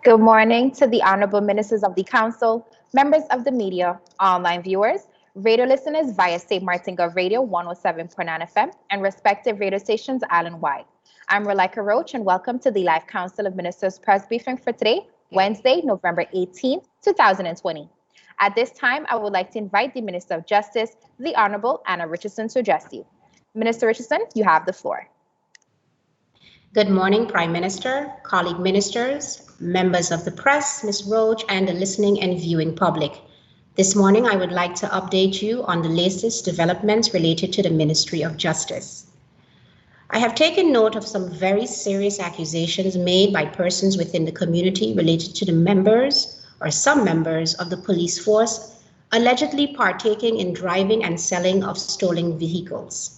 Good morning to the Honorable Ministers of the Council, members of the media, online viewers, radio listeners via St. Martin Gov Radio 107.9 FM and respective radio stations island-wide. I'm Relika Roach and welcome to the Live Council of Ministers press briefing for today, Wednesday, November 18th, 2020. At this time, I would like to invite the Minister of Justice, the Honorable Anna Richardson, to address you. Minister Richardson, you have the floor. Good morning, Prime Minister, colleague ministers, members of the press, Ms. Roach, and the listening and viewing public. This morning, I would like to update you on the latest developments related to the Ministry of Justice. I have taken note of some very serious accusations made by persons within the community related to the members or some members of the police force allegedly partaking in driving and selling of stolen vehicles.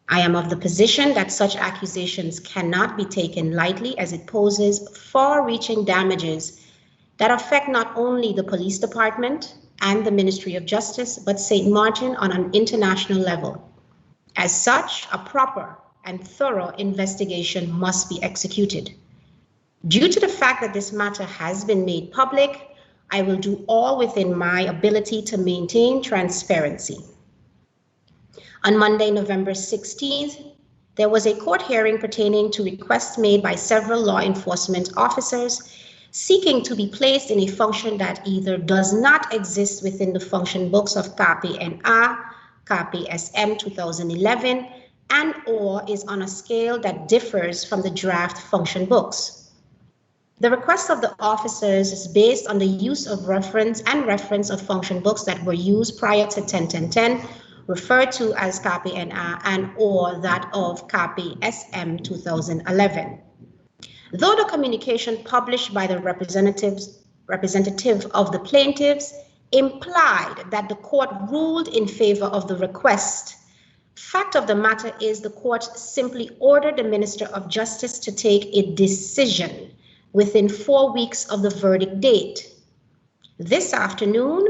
I am of the position that such accusations cannot be taken lightly as it poses far-reaching damages that affect not only the police department and the Ministry of Justice, but St. Martin on an international level. As such, a proper and thorough investigation must be executed. Due to the fact that this matter has been made public, I will do all within my ability to maintain transparency. On Monday, November 16th, there was a court hearing pertaining to requests made by several law enforcement officers seeking to be placed in a function that either does not exist within the function books of KPNA, KPSM 2011, and or is on a scale that differs from the draft function books. The request of the officers is based on the use of reference of function books that were used prior to 10.10.10, referred to as KPNA and or that of KPSM 2011. Though the communication published by the representative of the plaintiffs implied that the court ruled in favor of the request, fact of the matter is the court simply ordered the Minister of Justice to take a decision within 4 weeks of the verdict date. This afternoon,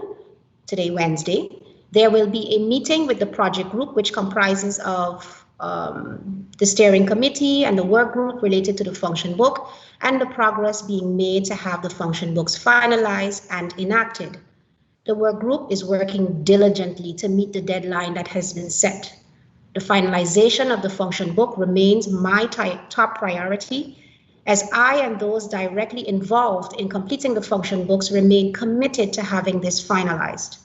today Wednesday, there will be a meeting with the project group, which comprises of the steering committee and the work group related to the function book and the progress being made to have the function books finalized and enacted. The work group is working diligently to meet the deadline that has been set. The finalization of the function book remains my top priority, as I and those directly involved in completing the function books remain committed to having this finalized.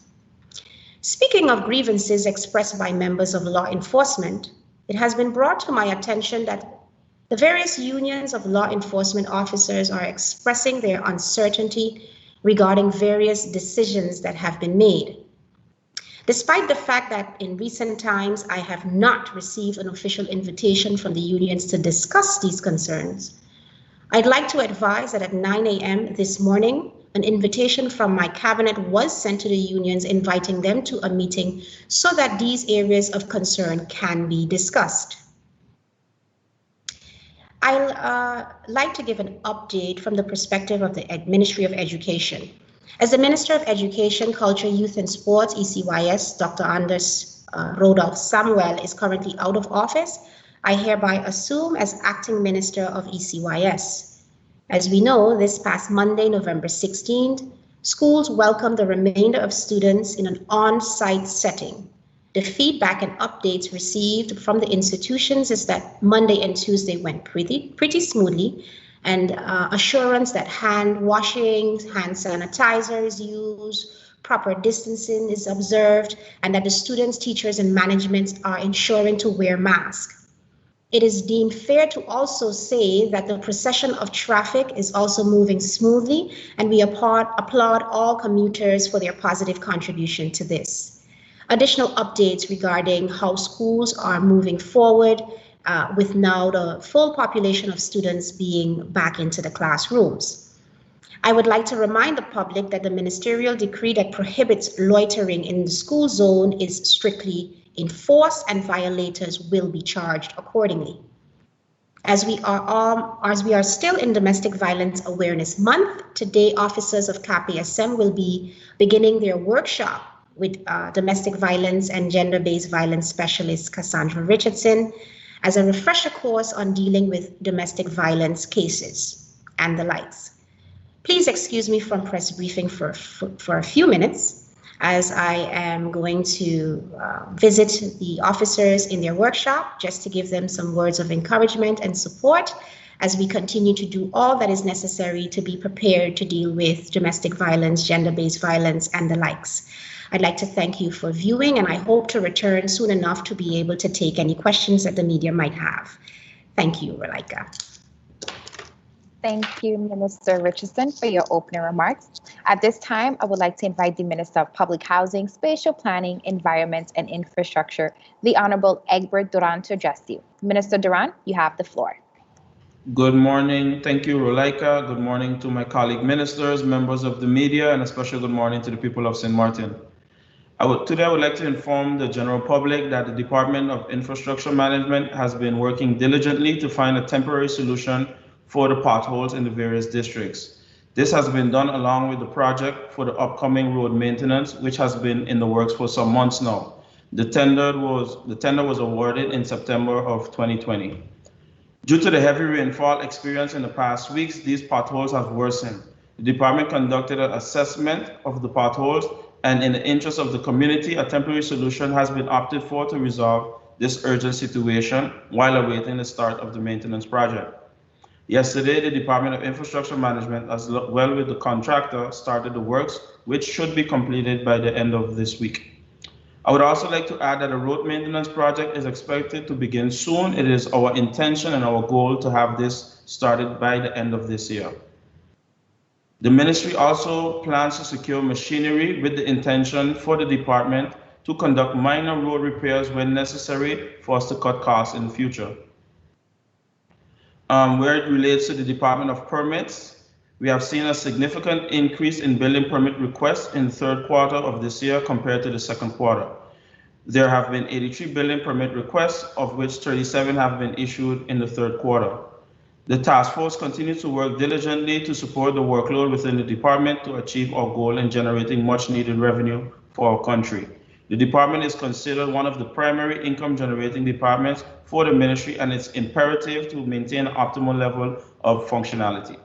Speaking of grievances expressed by members of law enforcement, it has been brought to my attention that the various unions of law enforcement officers are expressing their uncertainty regarding various decisions that have been made. Despite the fact that in recent times I have not received an official invitation from the unions to discuss these concerns, I'd like to advise that at 9 a.m. this morning, an invitation from my cabinet was sent to the unions inviting them to a meeting so that these areas of concern can be discussed. I'd like to give an update from the perspective of the Ministry of Education. As the Minister of Education, Culture, Youth and Sports, ECYS, Dr. Anders Rodolph Samuel is currently out of office, I hereby assume as Acting Minister of ECYS. As we know, this past Monday, November 16th, schools welcomed the remainder of students in an on-site setting. The feedback and updates received from the institutions is that Monday and Tuesday went pretty smoothly, and assurance that hand washing, hand sanitizer is used, proper distancing is observed, and that the students, teachers, and management are ensuring to wear masks. It is deemed fair to also say that the procession of traffic is also moving smoothly, and we applaud all commuters for their positive contribution to this. Additional updates regarding how schools are moving forward with now the full population of students being back into the classrooms. I would like to remind the public that the ministerial decree that prohibits loitering in the school zone is strictly enforced and violators will be charged accordingly. As we are still in Domestic Violence Awareness Month, today officers of KPSM will be beginning their workshop with domestic violence and gender-based violence specialist Cassandra Richardson as a refresher course on dealing with domestic violence cases and the likes. Please excuse me from press briefing for a few minutes, as I am going to visit the officers in their workshop just to give them some words of encouragement and support as we continue to do all that is necessary to be prepared to deal with domestic violence, gender-based violence, and the likes. I'd like to thank you for viewing, and I hope to return soon enough to be able to take any questions that the media might have. Thank you, Rolika. Thank you, Minister Richardson, for your opening remarks. At this time, I would like to invite the Minister of Public Housing, Spatial Planning, Environment, and Infrastructure, the Honorable Egbert Duran, to address you. Minister Duran, you have the floor. Good morning. Thank you, Rolika. Good morning to my colleague ministers, members of the media, and a special good morning to the people of St. Martin. Today, I would like to inform the general public that the Department of Infrastructure Management has been working diligently to find a temporary solution for the potholes in the various districts. This has been done along with the project for the upcoming road maintenance, which has been in the works for some months now. The tender was awarded in September of 2020. Due to the heavy rainfall experienced in the past weeks, these potholes have worsened. The department conducted an assessment of the potholes, and in the interest of the community, a temporary solution has been opted for to resolve this urgent situation while awaiting the start of the maintenance project. Yesterday, the Department of Infrastructure Management, as well with the contractor, started the works, which should be completed by the end of this week. I would also like to add that a road maintenance project is expected to begin soon. It is our intention and our goal to have this started by the end of this year. The ministry also plans to secure machinery with the intention for the department to conduct minor road repairs when necessary for us to cut costs in the future. Where it relates to the Department of Permits, we have seen a significant increase in building permit requests in the third quarter of this year compared to the second quarter. There have been 83 building permit requests, of which 37 have been issued in the third quarter. The task force continues to work diligently to support the workload within the department to achieve our goal in generating much needed revenue for our country. The department is considered one of the primary income generating departments for the ministry, and it's imperative to maintain an optimal level of functionality.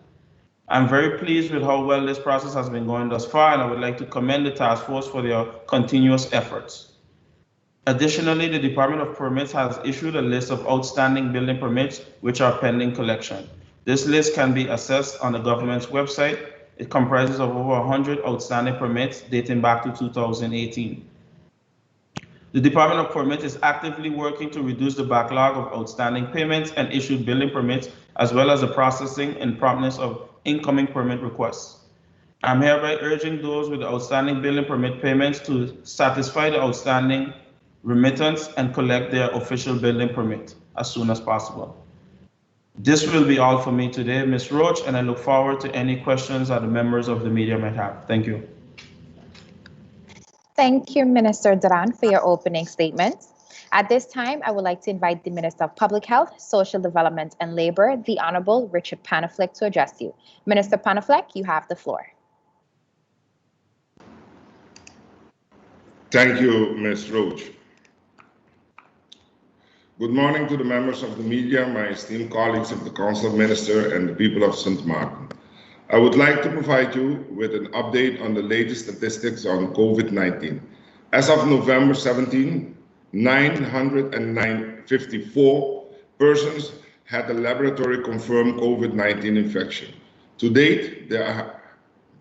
I'm very pleased with how well this process has been going thus far, and I would like to commend the task force for their continuous efforts. Additionally, the Department of Permits has issued a list of outstanding building permits which are pending collection. This list can be accessed on the government's website. It comprises of over 100 outstanding permits dating back to 2018. The Department of Permits is actively working to reduce the backlog of outstanding payments and issued building permits, as well as the processing and promptness of incoming permit requests. I'm hereby urging those with the outstanding building permit payments to satisfy the outstanding remittance and collect their official building permit as soon as possible. This will be all for me today, Ms. Roach, and I look forward to any questions that the members of the media might have. Thank you. Thank you, Minister Duran, for your opening statements. At this time, I would like to invite the Minister of Public Health, Social Development and Labor, the Honorable Richard Panaflick, to address you. Minister Panaflick, you have the floor. Thank you, Ms. Roach. Good morning to the members of the media, my esteemed colleagues of the Council Minister, and the people of St. Martin. I would like to provide you with an update on the latest statistics on COVID-19. As of November 17, 954 persons had a laboratory confirmed COVID-19 infection. To date, there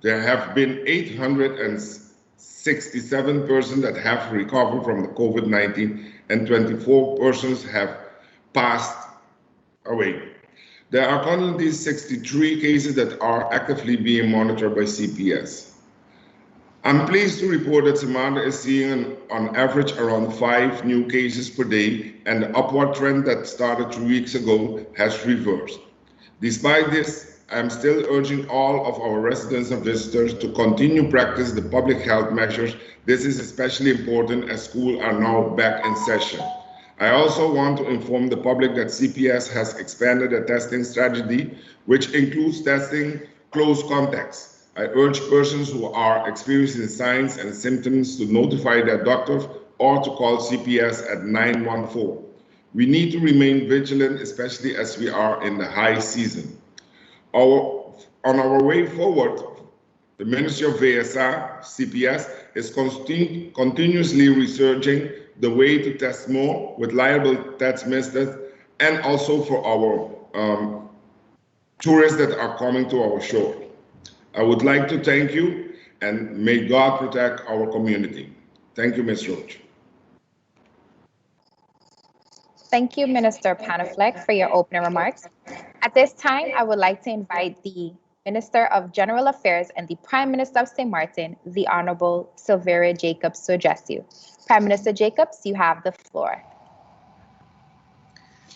have been 867 persons that have recovered from the COVID-19 and 24 persons have passed away. There are currently 63 cases that are actively being monitored by CPS. I'm pleased to report that St. Martin is seeing on average around 5 new cases per day, and the upward trend that started 2 weeks ago has reversed. Despite this, I'm still urging all of our residents and visitors to continue practice the public health measures. This is especially important as schools are now back in session. I also want to inform the public that CPS has expanded the testing strategy, which includes testing close contacts. I urge persons who are experiencing signs and symptoms to notify their doctor or to call CPS at 914. We need to remain vigilant, especially as we are in the high season. Our on our way forward, the Ministry of VSR, CPS, is continuously researching the way to test more with reliable test methods, and also for our tourists that are coming to our shore. I would like to thank you, and may God protect our community. Thank you, Ms. Roach. Thank you, Minister Panafleck, for your opening remarks. At this time, I would like to invite the Minister of General Affairs and the Prime Minister of St. Martin, the Honorable Silveria Jacobs, to address you. Prime Minister Jacobs, you have the floor.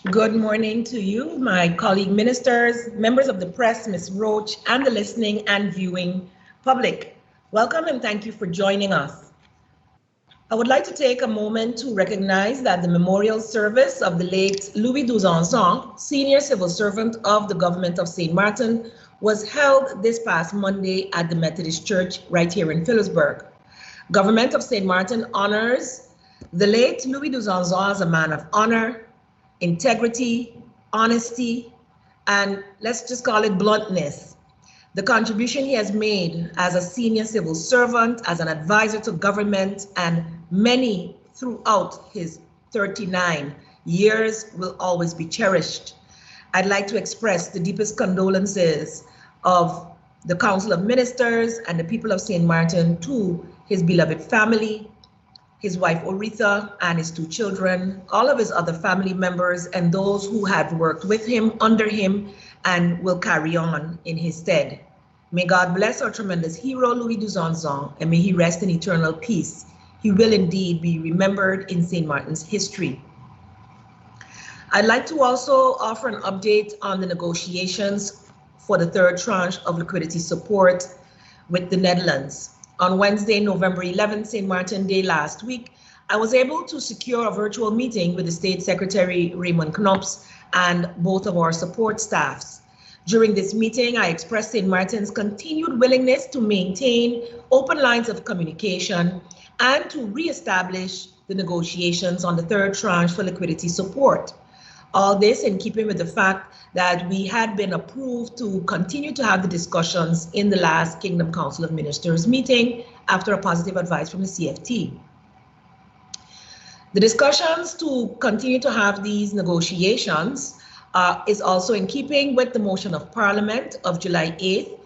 Good morning to you, my colleague ministers, members of the press, Ms. Roach, and the listening and viewing public. Welcome and thank you for joining us. I would like to take a moment to recognize that the memorial service of the late Louis Douzanzon, senior civil servant of the government of St. Martin, was held this past Monday at the Methodist Church right here in Phillipsburg. Government of St. Martin honors the late Louis Douzanzon as a man of honor, integrity, honesty, and let's just call it bluntness. The contribution he has made as a senior civil servant, as an advisor to government, and many throughout his 39 years will always be cherished. I'd like to express the deepest condolences of the Council of Ministers and the people of St. Martin to his beloved family, his wife Oretha and his 2 children, all of his other family members, and those who had worked with him, under him, and will carry on in his stead. May God bless our tremendous hero, Louis Douzanzon, and may he rest in eternal peace. He will indeed be remembered in St. Martin's history. I'd like to also offer an update on the negotiations for the 3rd tranche of liquidity support with the Netherlands. On Wednesday, November 11th, St. Martin Day last week, I was able to secure a virtual meeting with the State Secretary Raymond Knops and both of our support staffs. During this meeting, I expressed St. Martin's continued willingness to maintain open lines of communication and to reestablish the negotiations on the 3rd tranche for liquidity support. All this in keeping with the fact that we had been approved to continue to have the discussions in the last Kingdom Council of Ministers meeting after a positive advice from the CFT. The discussions to continue to have these negotiations is also in keeping with the motion of Parliament of July 8th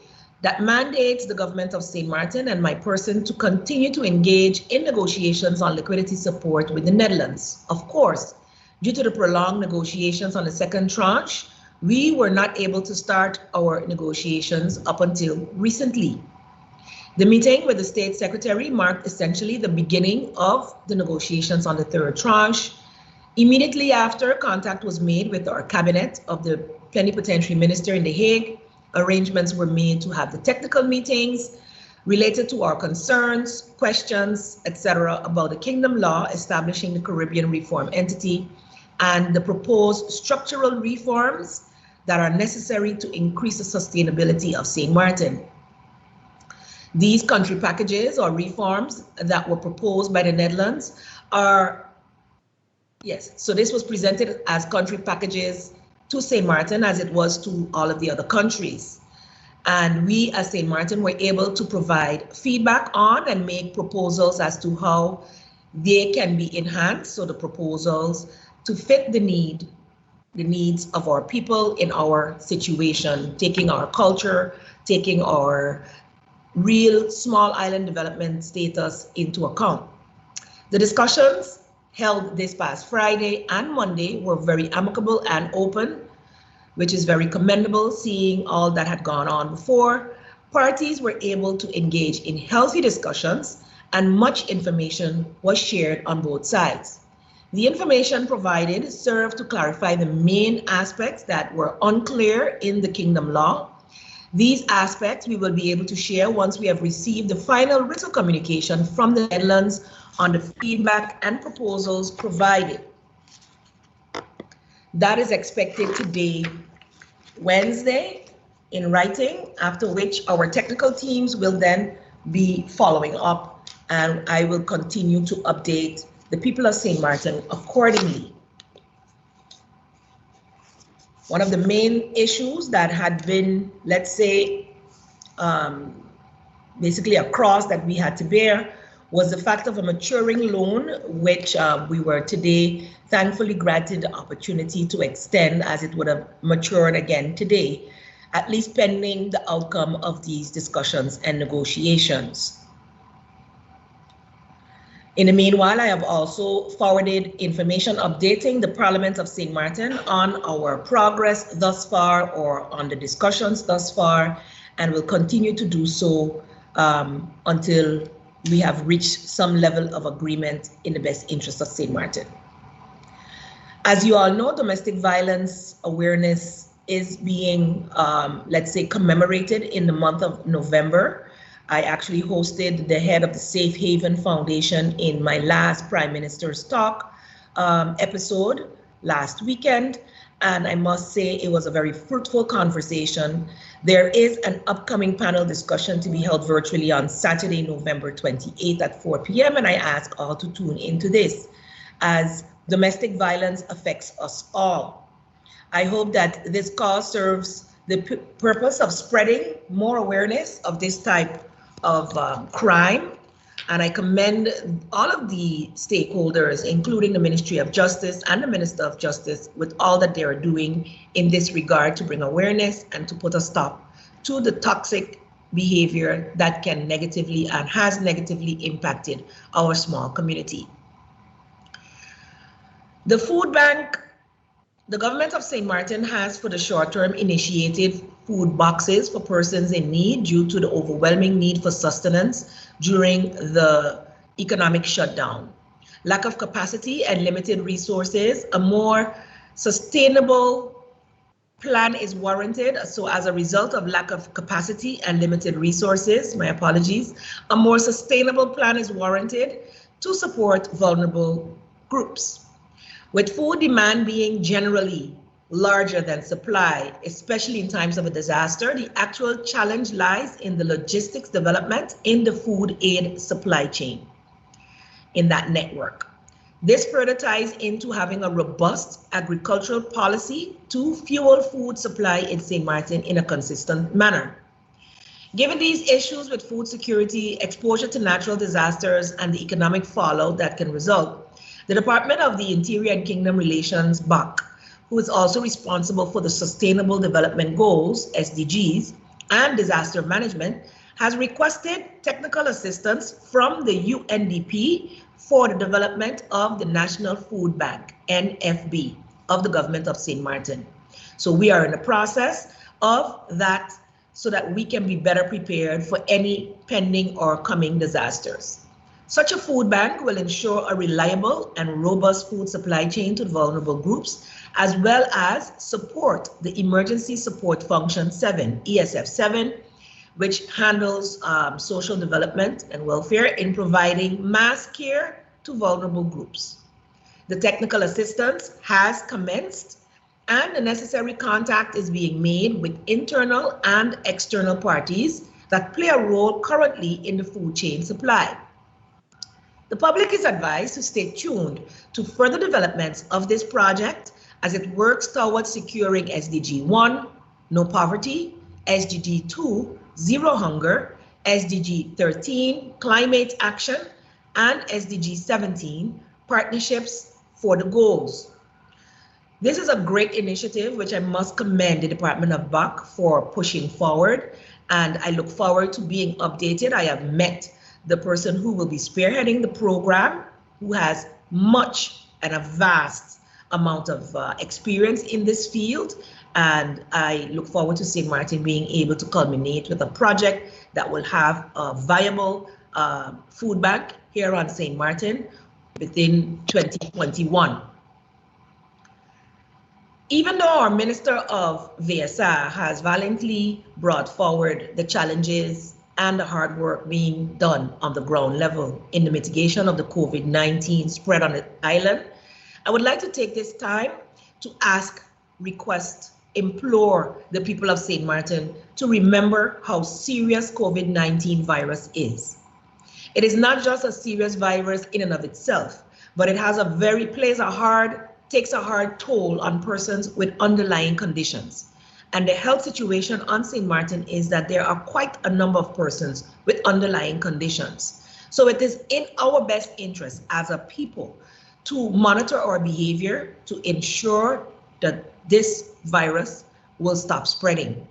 that mandates the government of St. Martin and my person to continue to engage in negotiations on liquidity support with the Netherlands. Of course, due to the prolonged negotiations on the 2nd tranche, we were not able to start our negotiations up until recently. The meeting with the State Secretary marked essentially the beginning of the negotiations on the 3rd tranche. Immediately after, contact was made with our cabinet of the plenipotentiary minister in The Hague. Arrangements were made to have the technical meetings related to our concerns, questions, etc. about the Kingdom law establishing the Caribbean Reform Entity and the proposed structural reforms that are necessary to increase the sustainability of St. Martin. These country packages or reforms that were proposed by the Netherlands are, yes, so this was presented as country packages to St. Martin as it was to all of the other countries. And we as St. Martin were able to provide feedback on and make proposals as to how they can be enhanced, so the proposals to fit the needs of our people in our situation, taking our culture, taking our real small island development status into account. The discussions held this past Friday and Monday were very amicable and open, which is very commendable, seeing all that had gone on before. Parties were able to engage in healthy discussions and much information was shared on both sides. The information provided served to clarify the main aspects that were unclear in the Kingdom law. These aspects we will be able to share once we have received the final written communication from the Netherlands on the feedback and proposals provided. That is expected today, Wednesday, in writing, after which our technical teams will then be following up, and I will continue to update the people of St. Martin accordingly. One of the main issues that had been, let's say, basically a cross that we had to bear was the fact of a maturing loan, which we were today thankfully granted the opportunity to extend, as it would have matured again today, at least pending the outcome of these discussions and negotiations. In the meanwhile, I have also forwarded information updating the Parliament of St. Martin on our progress thus far, or on the discussions thus far, and will continue to do so until we have reached some level of agreement in the best interest of St. Martin. As you all know, domestic violence awareness is being, let's say, commemorated in the month of November. I actually hosted the head of the Safe Haven Foundation in my last Prime Minister's Talk episode last weekend, and I must say it was a very fruitful conversation. There is an upcoming panel discussion to be held virtually on Saturday, November 28th at 4 p.m. and I ask all to tune into this, as domestic violence affects us all. I hope that this cause serves the purpose of spreading more awareness of this type of crime, and I commend all of the stakeholders, including the Ministry of Justice and the Minister of Justice, with all that they are doing in this regard to bring awareness and to put a stop to the toxic behavior that can negatively and has negatively impacted our small community. The food bank, the government of St. Martin has for the short term initiated food boxes for persons in need due to the overwhelming need for sustenance during the economic shutdown. Lack of capacity and limited resources, a more sustainable plan is warranted. So as a result of lack of capacity and limited resources, my apologies, a more sustainable plan is warranted to support vulnerable groups. With food demand being generally larger than supply, especially in times of a disaster, the actual challenge lies in the logistics development in the food aid supply chain, in that network. This further ties into having a robust agricultural policy to fuel food supply in St. Martin in a consistent manner. Given these issues with food security, exposure to natural disasters, and the economic fallout that can result, the Department of the Interior and Kingdom Relations, BOC, who is also responsible for the Sustainable Development Goals, SDGs, and disaster management, has requested technical assistance from the UNDP for the development of the National Food Bank, NFB, of the government of St. Martin. So we are in the process of that so that we can be better prepared for any pending or coming disasters. Such a food bank will ensure a reliable and robust food supply chain to vulnerable groups, as well as support the Emergency Support Function 7, ESF 7, which handles social development and welfare in providing mass care to vulnerable groups. The technical assistance has commenced, and the necessary contact is being made with internal and external parties that play a role currently in the food chain supply. The public is advised to stay tuned to further developments of this project as it works towards securing SDG 1, no poverty, SDG 2, zero hunger, SDG 13, climate action, and SDG 17, partnerships for the goals. This is a great initiative which I must commend the Department of BOC for pushing forward, and I look forward to being updated. I have met the person who will be spearheading the program, who has much and a vast amount of experience in this field. And I look forward to St. Martin being able to culminate with a project that will have a viable food bank here on St. Martin within 2021. Even though our Minister of VSA has valiantly brought forward the challenges and the hard work being done on the ground level in the mitigation of the COVID-19 spread on the island, I would like to take this time to ask, request, implore the people of St. Martin to remember how serious COVID-19 virus is. It is not just a serious virus in and of itself, but it has plays a hard takes a hard toll on persons with underlying conditions. And the health situation on St. Martin is that there are quite a number of persons with underlying conditions. So it is in our best interest as a people to monitor our behavior to ensure that this virus will stop spreading.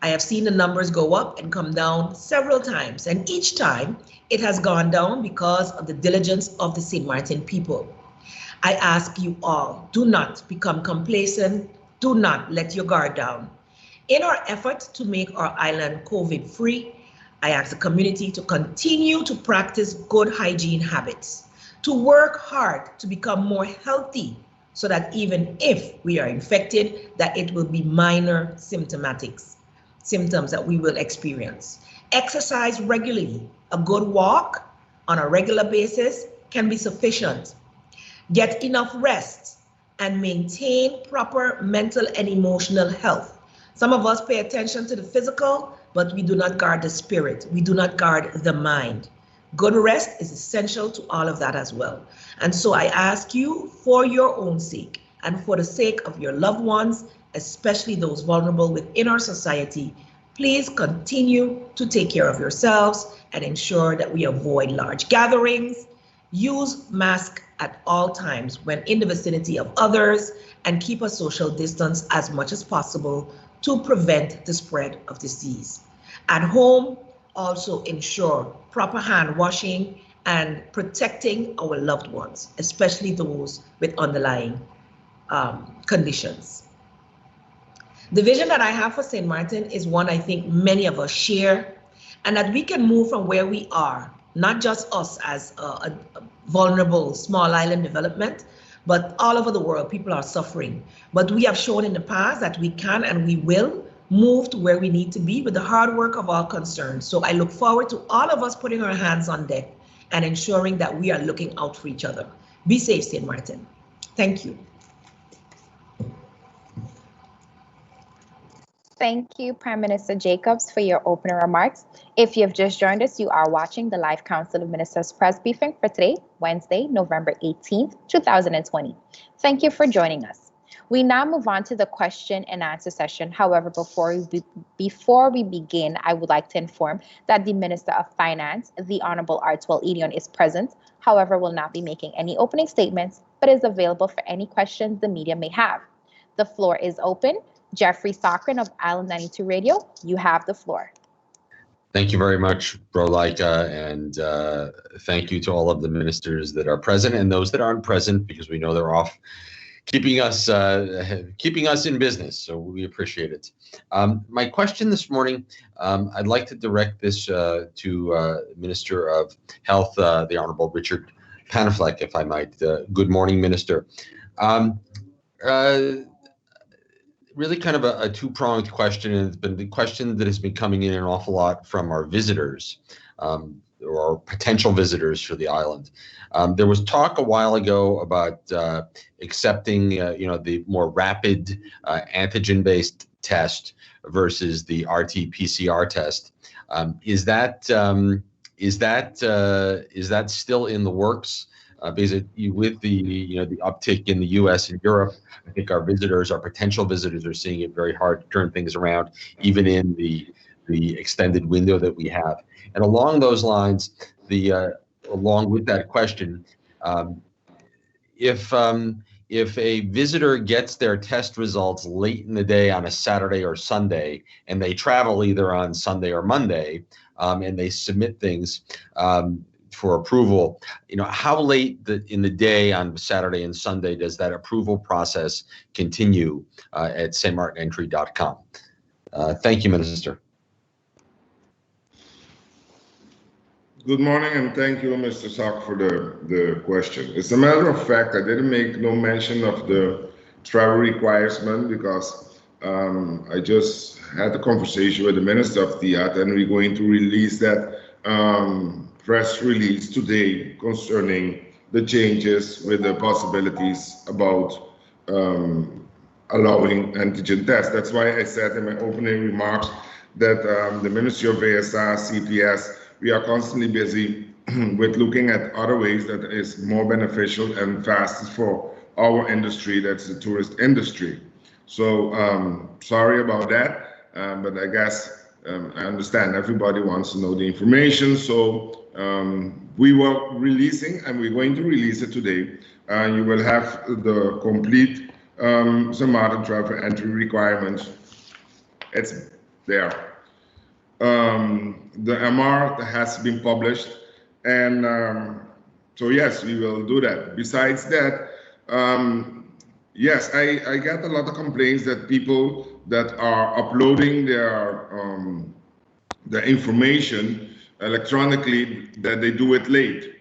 I have seen the numbers go up and come down several times, and each time it has gone down because of the diligence of the St. Martin people. I ask you all, do not become complacent. Do not let your guard down. In our effort to make our island COVID-free, I ask the community to continue to practice good hygiene habits, to work hard to become more healthy so that even if we are infected, that it will be minor symptoms that we will experience. Exercise regularly. A good walk on a regular basis can be sufficient. Get enough rest and maintain proper mental and emotional health. Some of us pay attention to the physical, but we do not guard the spirit. We do not guard the mind. Good rest is essential to all of that as well. And so I ask you, for your own sake and for the sake of your loved ones, especially those vulnerable within our society, please continue to take care of yourselves and ensure that we avoid large gatherings. Use masks at all times when in the vicinity of others, and keep a social distance as much as possible to prevent the spread of disease. At home, also ensure proper hand washing and protecting our loved ones, especially those with underlying conditions. The vision that I have for St. Martin is one I think many of us share, and that we can move from where we are, not just us as a vulnerable small island development, but all over the world, people are suffering. But we have shown in the past that we can and we will move to where we need to be with the hard work of all concerned. So I look forward to all of us putting our hands on deck and ensuring that we are looking out for each other. Be safe, St. Martin. Thank you. Thank you, Prime Minister Jacobs, for your opening remarks. If you've just joined us, you are watching the live Council of Ministers press briefing for today, Wednesday, November 18th, 2020. Thank you for joining us. We now move on to the question and answer session. However, before we begin, I would like to inform that the Minister of Finance, the Honorable Artwell Edion, is present. However, will not be making any opening statements, but is available for any questions the media may have. The floor is open. Jeffrey Sokrin of Island 92 Radio, you have the floor. Thank you very much, Brolaika, and thank you to all of the ministers that are present and those that aren't present, because we know they're off keeping us in business, so we appreciate it. My question this morning, I'd like to direct this to Minister of Health, the Honorable Richard Panafleck, if I might. Good morning, Minister. Really kind of a two-pronged question, and it's been the question that has been coming in an awful lot from our visitors, or our potential visitors for the island. There was talk a while ago about accepting, the more rapid antigen-based test versus the RT-PCR test. Is that still in the works? Because with the uptick in the U.S. and Europe, I think our potential visitors are seeing it very hard to turn things around, even in the extended window that we have. And along those lines, along with that question, if a visitor gets their test results late in the day on a Saturday or Sunday, and they travel either on Sunday or Monday, and they submit things for approval, how late in the day on Saturday and Sunday does that approval process continue at stmartinentry.com? Thank you, Minister. Good morning, and thank you, Mr. Sock, for the question. As a matter of fact, I didn't make no mention of the travel requirement because I just had a conversation with the Minister of TIAT, and we're going to release that press release today concerning the changes with the possibilities about allowing antigen tests. That's why I said in my opening remarks that the Ministry of ASR, CPS, we are constantly busy with looking at other ways that is more beneficial and fastest for our industry, that's the tourist industry. So sorry about that, but I guess I understand everybody wants to know the information. So we were releasing, and we're going to release it today. You will have the complete Zamata travel entry requirements. It's there. The MR has been published, and so yes, we will do that. Besides that, yes, I get a lot of complaints that people that are uploading their information electronically, that they do it late.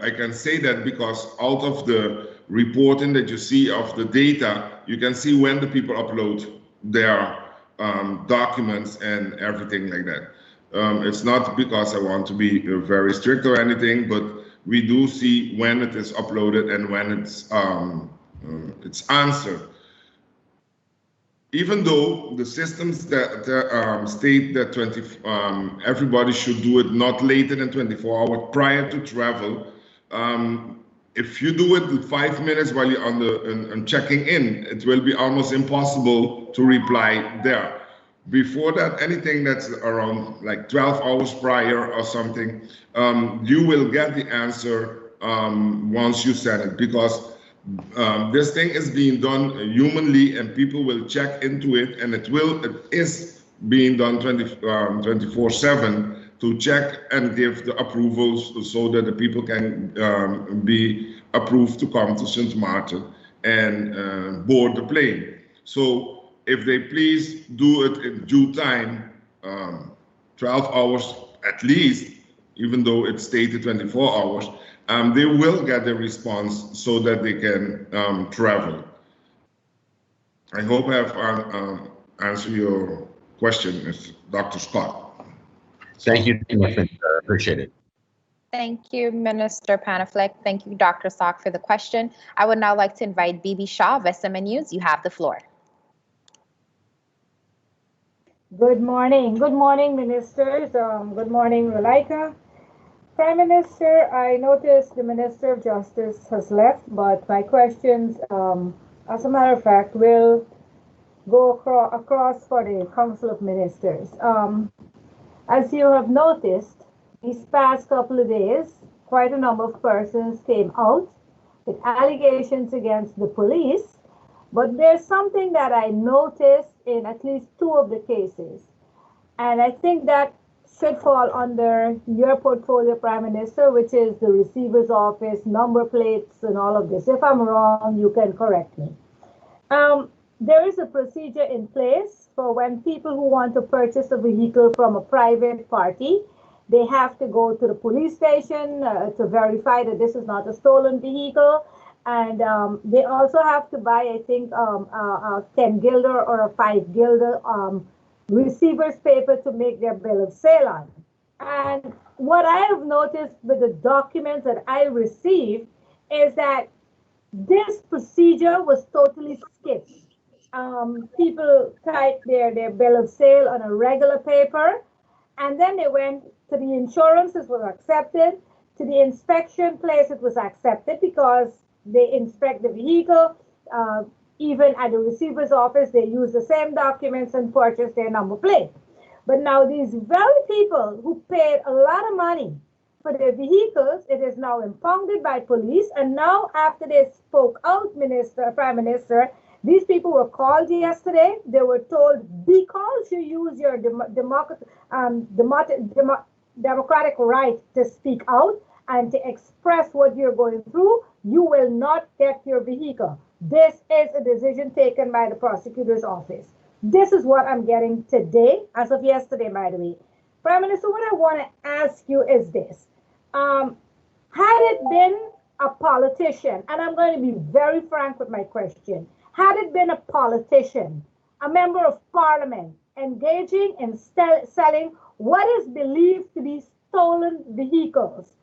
I can say that because out of the reporting that you see of the data, you can see when the people upload their documents and everything like that. It's not because I want to be very strict or anything, but we do see when it is uploaded and when it's answered. Even though the systems that state that everybody should do it not later than 24 hours prior to travel, if you do it 5 minutes while you're on checking in, it will be almost impossible to reply there. Before that, anything that's around like 12 hours prior or something, you will get the answer once you send it, because this thing is being done humanly, and people will check into it, and it is being done 24/7 to check and give the approvals so that the people can be approved to come to St. Martin and board the plane. So if they please do it in due time, 12 hours at least, even though it's stated 24 hours, they will get the response so that they can travel. I hope I have answered your question, Dr. Scott. Thank you, appreciate it. Thank you, Minister Panafleck. Thank you, Dr. Sock, for the question. I would now like to invite Bibi Shah of SMN News. You have the floor. Good morning. Good morning, ministers. Good morning, Rolika. Prime Minister, I noticed the Minister of Justice has left, but my questions, as a matter of fact, will go across for the Council of Ministers. As you have noticed, these past couple of days, quite a number of persons came out with allegations against the police, but there's something that I noticed in at least 2 of the cases, and I think that should fall under your portfolio, Prime Minister, which is the receiver's office, number plates, and all of this. If I'm wrong, you can correct me. There is a procedure in place for when people who want to purchase a vehicle from a private party, they have to go to the police station to verify that this is not a stolen vehicle. And they also have to buy, I think, a 10 guilder or a 5 guilder receiver's paper to make their bill of sale on. And what I have noticed with the documents that I received is that this procedure was totally skipped. People typed their bill of sale on a regular paper, and then they went to the insurance, it was accepted, to the inspection place, it was accepted because they inspect the vehicle. Even at the receiver's office, they use the same documents and purchase their number plate. But now these very people who paid a lot of money for their vehicles, it is now impounded by police. And now after they spoke out, Prime Minister, these people were called yesterday. They were told, because you use your democratic right to speak out and to express what you're going through, you will not get your vehicle. This is a decision taken by the prosecutor's office. This is what I'm getting today, as of yesterday, by the way. Prime Minister, what I want to ask you is this. Had it been a politician, and I'm going to be very frank with my question, had it been a politician, a member of parliament, engaging in selling what is believed to be stolen vehicles,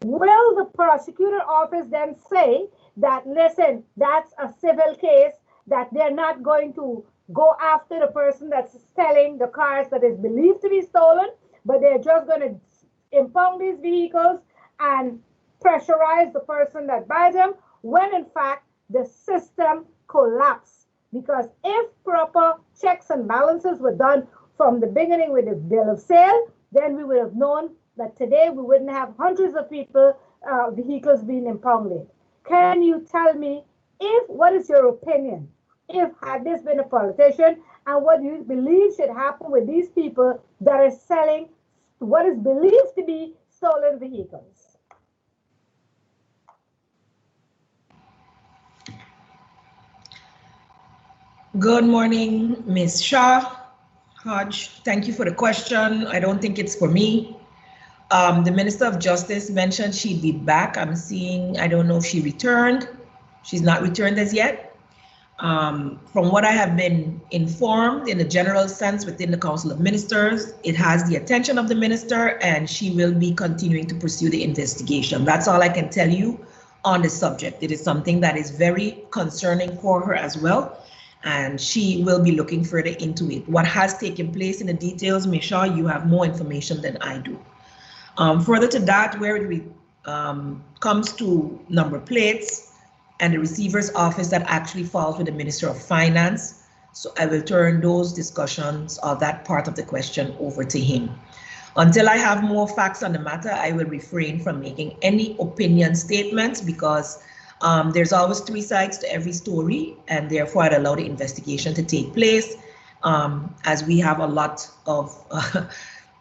will the prosecutor office then say that, listen, that's a civil case, that they're not going to go after the person that's selling the cars that is believed to be stolen, but they're just going to impound these vehicles and pressurize the person that buys them, when in fact the system collapse. Because if proper checks and balances were done from the beginning with the bill of sale, then we would have known that today we wouldn't have hundreds of vehicles being impounded. Can you tell me what is your opinion? If had this been a politician, and what do you believe should happen with these people that are selling what is believed to be stolen vehicles? Good morning, Ms. Shah. Hodge, thank you for the question. I don't think it's for me. The Minister of Justice mentioned she'd be back. I'm seeing, I don't know if she returned. She's not returned as yet. From what I have been informed in a general sense within the Council of Ministers, it has the attention of the minister and she will be continuing to pursue the investigation. That's all I can tell you on the subject. It is something that is very concerning for her as well, and she will be looking further into it. What has taken place in the details, Ms. Shaw, you have more information than I do. Further to that, where it comes to number plates, and the receiver's office, that actually falls with the Minister of Finance. So I will turn those discussions or that part of the question over to him. Until I have more facts on the matter, I will refrain from making any opinion statements because there's always three sides to every story, and therefore I'd allow the investigation to take place as we have a lot of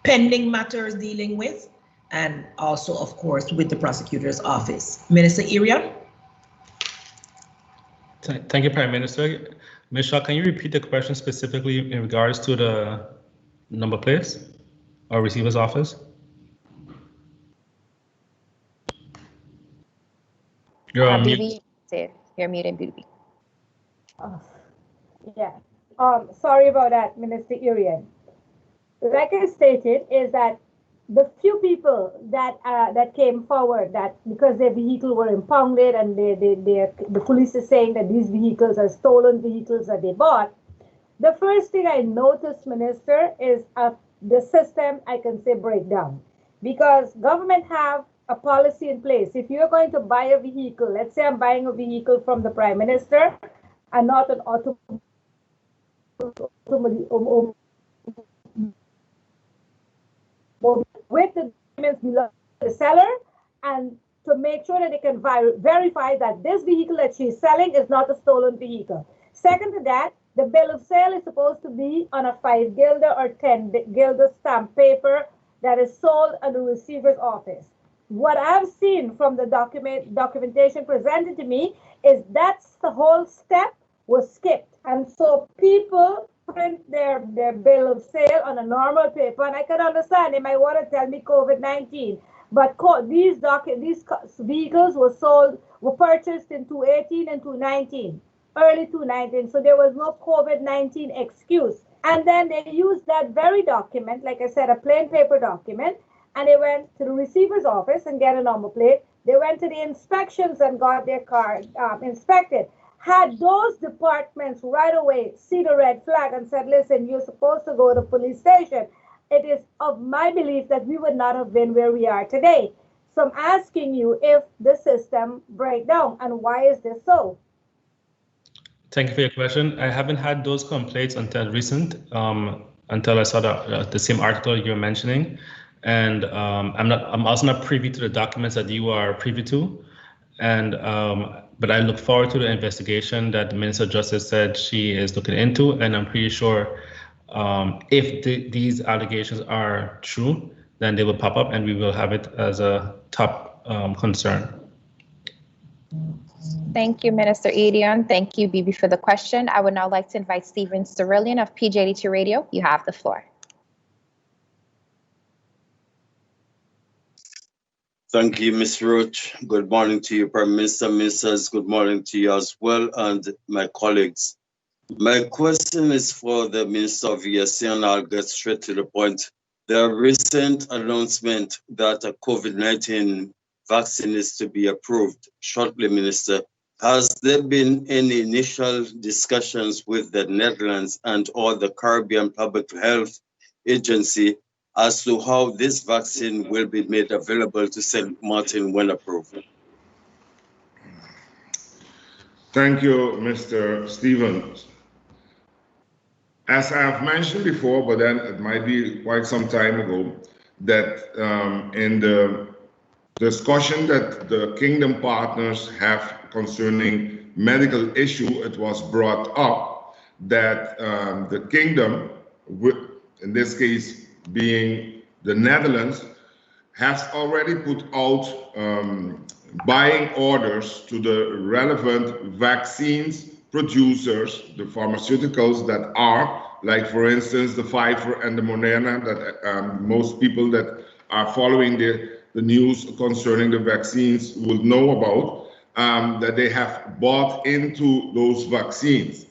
pending matters dealing with, and also, of course, with the prosecutor's office. Minister Irian. Thank you, Prime Minister. Ms. Shaw, can you repeat the question specifically in regards to the number plates or receiver's office? You're on mute. You're muted, BB. Yeah. Sorry about that, Minister Irian. Like I stated, is that the few people that came forward that because their vehicle were impounded and the police is saying that these vehicles are stolen vehicles that they bought, the first thing I noticed, Minister, is the system, I can say, breakdown. Because government have a policy in place. If you're going to buy a vehicle, let's say I'm buying a vehicle from the Prime Minister and not an automobile with the documents belong to the seller, and to make sure that they can verify that this vehicle that she's selling is not a stolen vehicle. Second to that, the bill of sale is supposed to be on a 5 guilder or 10 guilder stamp paper that is sold at the receiver's office. What I've seen from the documentation presented to me is that's the whole step was skipped. And so people print their bill of sale on a normal paper, and I can understand they might want to tell me COVID-19, but these vehicles were purchased in 2018 and 2019, early 2019, so there was no COVID-19 excuse. And then they used that very document, like I said, a plain paper document, and they went to the receiver's office and get a number plate. They went to the inspections and got their car inspected. Had those departments right away see the red flag and said, listen, you're supposed to go to the police station, it is of my belief that we would not have been where we are today. So I'm asking you if the system break down, and why is this so? Thank you for your question. I haven't had those complaints until recent, until I saw the same article you're mentioning. And I'm also not privy to the documents that you are privy to. And but I look forward to the investigation that the Minister of Justice said she is looking into, and I'm pretty sure if these allegations are true, then they will pop up and we will have it as a top concern. Thank you, Minister Irian. Thank you, Bibi, for the question. I would now like to invite Stephen Cerillion of PJ82 Radio. You have the floor. Thank you, Ms. Roach. Good morning to you, Prime Minister, Ministers. Good morning to you as well, and my colleagues. My question is for the Minister of ESC, and I'll get straight to the point. The recent announcement that a COVID-19 vaccine is to be approved shortly, Minister. Has there been any initial discussions with the Netherlands and or the Caribbean Public Health Agency as to how this vaccine will be made available to St. Martin when approved? Thank you, Mr. Stevens. As I have mentioned before, but then it might be quite some time ago, that in the discussion that the Kingdom partners have concerning medical issue, it was brought up that the Kingdom, in this case being the Netherlands, has already put out buying orders to the relevant vaccines producers, the pharmaceuticals that are, like for instance, the Pfizer and the Moderna, that most people that are following the news concerning the vaccines will know about, that they have bought into those vaccines.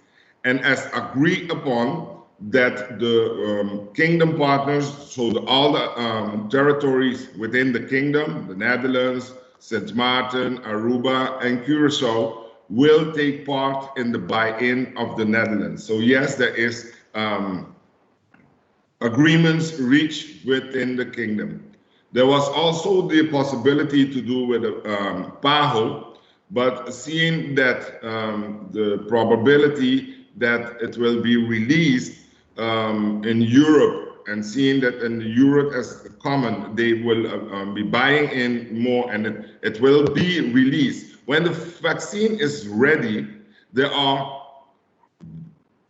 And as agreed upon, that the Kingdom partners, so all the territories within the Kingdom, the Netherlands, St. Martin, Aruba, and Curacao, will take part in the buy-in of the Netherlands. So yes, there is agreements reached within the Kingdom. There was also the possibility to do with PAHO, but seeing that the probability that it will be released in Europe, and seeing that in Europe as common, they will be buying in more, and it will be released. When the vaccine is ready, there are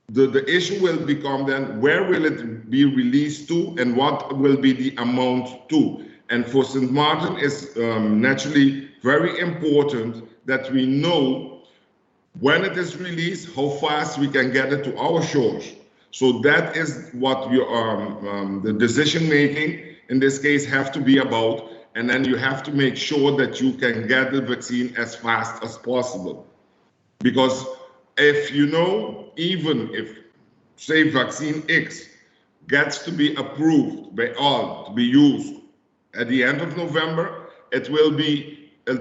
the issue will become then where will it be released to and what will be the amount to. And for St. Martin, it's naturally very important that we know when it is released, how fast we can get it to our shores. So that is what we the decision making in this case have to be about. And then you have to make sure that you can get the vaccine as fast as possible. Because if you know, even if, say, vaccine X gets to be approved by all to be used at the end of November, it'll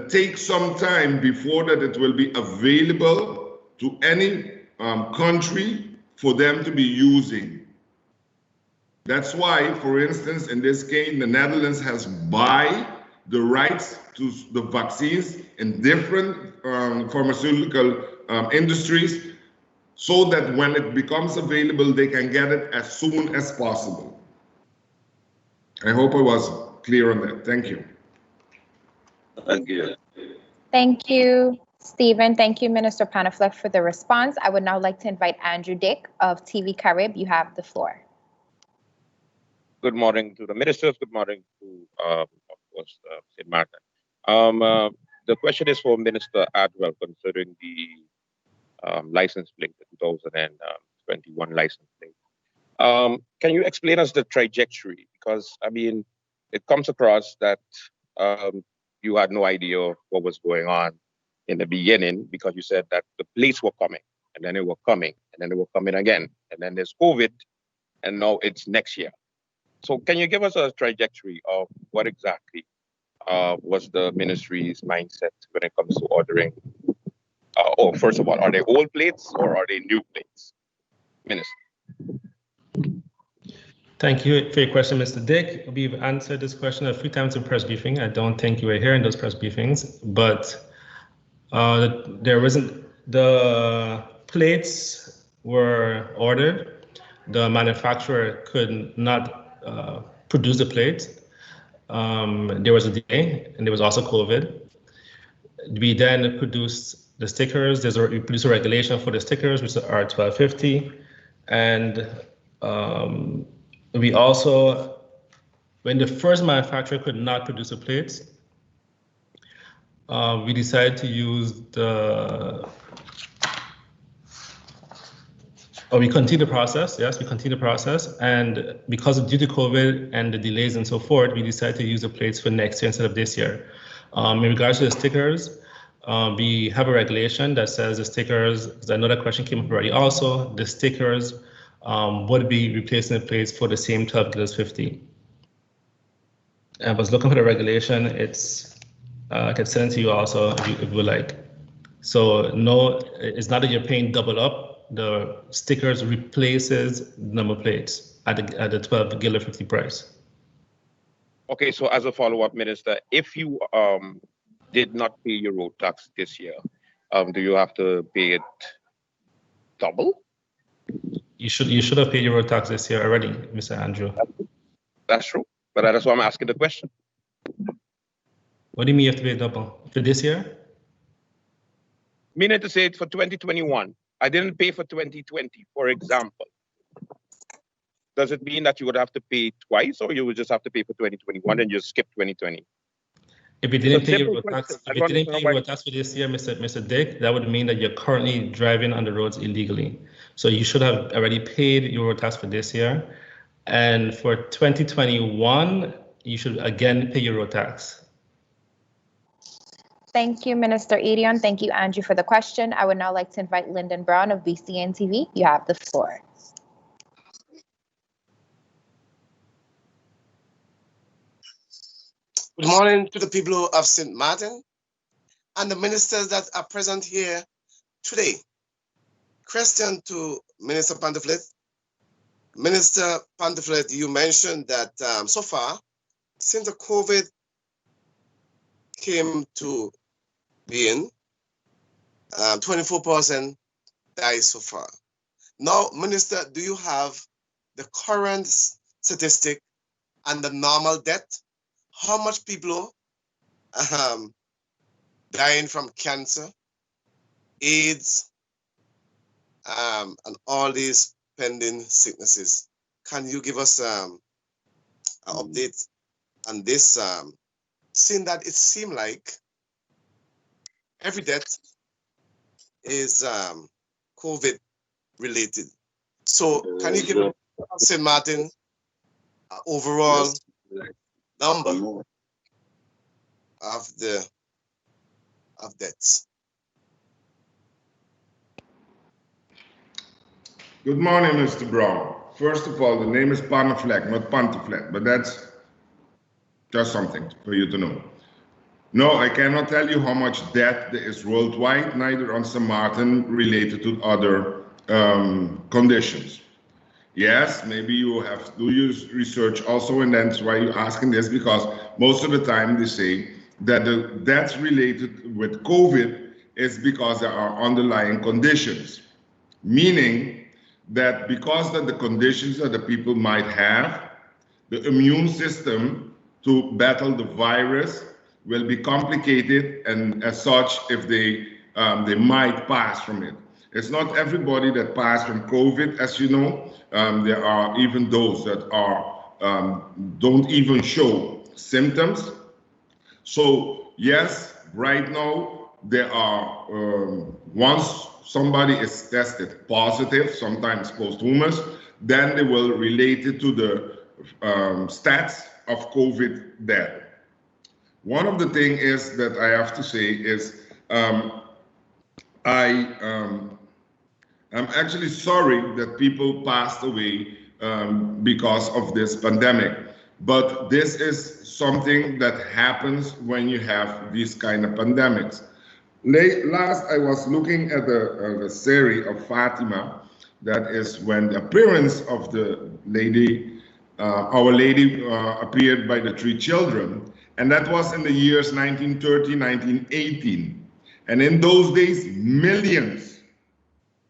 take some time before that it will be available to any country for them to be using. That's why, for instance, in this case, the Netherlands has buy the rights to the vaccines in different pharmaceutical industries, so that when it becomes available, they can get it as soon as possible. I hope I was clear on that. Thank you. Thank you. Thank you, Stephen. Thank you, Minister Panafleck, for the response. I would now like to invite Andrew Dick of TV Carib. You have the floor. Good morning to the ministers. Good morning to, of course, St. Martin. The question is for Minister Adwell concerning the license plate, the 2021 license plate. Can you explain us the trajectory? Because, I mean, it comes across that you had no idea what was going on in the beginning, because you said that the plates were coming, and then they were coming, and then they were coming again, and then there's COVID, and now it's next year. So can you give us a trajectory of what exactly was the ministry's mindset when it comes to ordering? First of all, are they old plates or are they new plates? Minister. Thank you for your question, Mr. Dick. We've answered this question a few times in press briefing. I don't think you were here in those press briefings, but there wasn't, the plates were ordered. The manufacturer could not produce the plates. There was a delay, and there was also COVID. We then produced the stickers. We produced a regulation for the stickers, which are 1250. And we also, when the first manufacturer could not produce the plates, we decided to use we continue the process. Yes, we continue the process. And because of due to COVID and the delays and so forth, we decided to use the plates for next year instead of this year. In regards to the stickers, we have a regulation that says the stickers, because I know that question came up already also, the stickers would be replacing the plates for the same 12 Gillis 50. I was looking for the regulation. I can send it to you also if you would like. So no, it's not that you're paying double up. The stickers replaces number plates at the 12 Gillis 50 price. Okay, so as a follow-up, Minister, if you did not pay your road tax this year, do you have to pay it double? You should have paid your road tax this year already, Mr. Andrew. That's true, but that's why I'm asking the question. What do you mean you have to pay double for this year? Meaning to say it for 2021. I didn't pay for 2020, for example. Does it mean that you would have to pay twice, or you would just have to pay for 2021 and just skip 2020? If you didn't pay your road question. tax, if you didn't pay your road tax for this year, Mr. Dick, that would mean that you're currently driving on the roads illegally. So you should have already paid your road tax for this year. And for 2021, you should again pay your road tax. Thank you, Minister Edion. Thank you, Andrew, for the question. I would now like to invite Lyndon Brown of BCN TV. You have the floor. Good morning to the people of St. Martin and the ministers that are present here today. Question to Minister Pantouflet. Minister Pantouflet, you mentioned that so far, since the COVID came to being, 24% died so far. Now, Minister, do you have the current statistic and the normal death? How much people dying from cancer, AIDS, and all these pending sicknesses? Can you give us an update on this? Seeing that it seemed like every death is COVID related. So can you give St. Martin overall number of deaths? Good morning, Mr. Brown. First of all, the name is Pantouflet, not Pantouflet, but that's just something for you to know. No, I cannot tell you how much death there is worldwide, neither on St. Martin related to other conditions. Yes, maybe you have to use research also, and that's why you're asking this, because most of the time they say that the deaths related with COVID is because there are underlying conditions, meaning that because of the conditions that the people might have, the immune system to battle the virus will be complicated, and as such, if they might pass from it. It's not everybody that passed from COVID, as you know. There are even those that are don't even show symptoms. So yes, right now there are once somebody is tested positive, sometimes posthumous, then they will relate it to the stats of COVID death. One of the things is that I have to say is I'm actually sorry that people passed away because of this pandemic, but this is something that happens when you have these kind of pandemics. Last, I was looking at the series of Fatima, that is when the appearance of the lady, Our Lady appeared by the 3 children, and that was in the years 1930, 1918. And in those days, millions,